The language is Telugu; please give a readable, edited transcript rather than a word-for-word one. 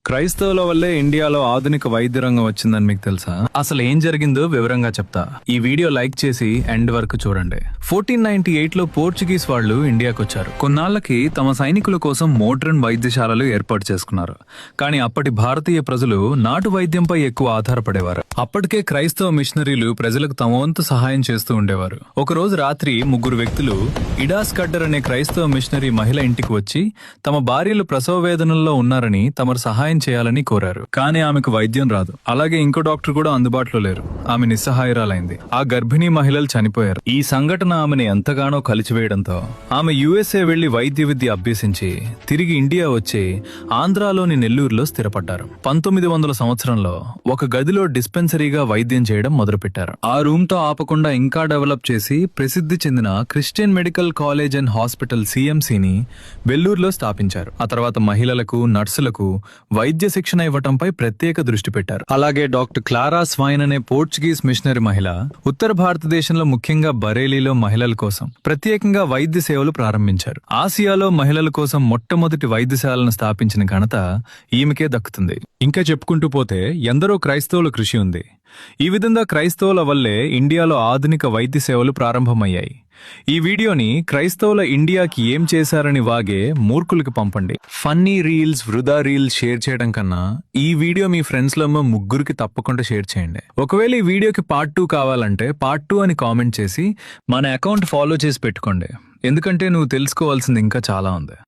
క్రైస్తవుల వల్లే ఇండియాలో ఆధునిక వైద్య రంగం వచ్చిందని మీకు తెలుసా? అసలు ఏం జరిగిందో వివరంగా చెప్తా. ఈ వీడియో లైక్ చేసి ఎండ్ వరకు చూడండి. 1498 లో పోర్చుగీస్ వాళ్ళు ఇండియాకు వచ్చారు. కొన్నాళ్లకి తమ సైనికుల కోసం మోడ్రన్ వైద్యశాలలు ఏర్పాటు చేసుకున్నారు. కానీ అప్పటి భారతీయ ప్రజలు నాటు వైద్యంపై ఎక్కువ ఆధారపడేవారు. అప్పటికే క్రైస్తవ మిషనరీలు ప్రజలకు తమ వంతు సహాయం చేస్తూ ఉండేవారు. ఒకరోజు రాత్రి ముగ్గురు వ్యక్తులు ఇడాస్ కడ్డర్ అనే క్రైస్తవ మిషనరీ మహిళ ఇంటికి వచ్చి తమ భార్యలు ప్రసవ వేదనల్లో ఉన్నారని తమరు సహాయం చేయాలని కోరారు. కానీ ఆమెకు వైద్యం రాదు. అలాగే ఇంకో డాక్టర్ కూడా అందుబాటులో లేరు. ఆమె నిస్సహాయురాలైంది. ఆ గర్భిణీ మహిళలు చనిపోయారు. ఈ సంఘటన ఆమెను ఎంతగానో కలిచివేయడంతో ఆమె యుఎస్ఏ వెళ్లి వైద్య విద్య అభ్యసించి తిరిగి ఇండియా వచ్చి ఆంధ్రాలోని నెల్లూరులో స్థిరపడ్డారు. 1900 సంవత్సరంలో ఒక గదిలో డిస్పెన్సరీగా వైద్యం చేయడం మొదలుపెట్టారు. ఆ రూమ్ తో ఆపకుండా ఇంకా డెవలప్ చేసి ప్రసిద్ధి చెందిన Christian medical college and hospital సిఎంసిని వెల్లూరులో స్థాపించారు. ఆ తర్వాత మహిళలకు, నర్సులకు వైద్య శిక్షణ ఇవ్వటంపై ప్రత్యేక దృష్టి పెట్టారు. అలాగే డాక్టర్ క్లారా స్వైన్ అనే పోర్చుగీస్ మిషనరీ మహిళ ఉత్తర భారతదేశంలో ముఖ్యంగా బరేలీలో మహిళల కోసం ప్రత్యేకంగా వైద్య సేవలు ప్రారంభించారు. ఆసియాలో మహిళల కోసం మొట్టమొదటి వైద్యశాలను స్థాపించిన ఘనత ఈమెకే దక్కుతుంది. ఇంకా చెప్పుకుంటూ పోతే ఎందరో క్రైస్తవుల కృషి ఉంది. ఈ విధంగా క్రైస్తవుల వల్లే ఇండియాలో ఆధునిక వైద్య సేవలు ప్రారంభమయ్యాయి. ఈ వీడియోని క్రైస్తవుల ఇండియాకి ఏం చేశారని వాగే మూర్ఖులకి పంపండి. ఫన్నీ రీల్స్, వృధా రీల్స్ షేర్ చేయడం కన్నా ఈ వీడియో మీ ఫ్రెండ్స్ లో ముగ్గురికి తప్పకుండా షేర్ చేయండి. ఒకవేళ ఈ వీడియోకి పార్ట్ 2 కావాలంటే పార్ట్ 2 అని కామెంట్ చేసి మన అకౌంట్ ఫాలో చేసి పెట్టుకోండి. ఎందుకంటే నువ్వు తెలుసుకోవాల్సింది ఇంకా చాలా ఉంది.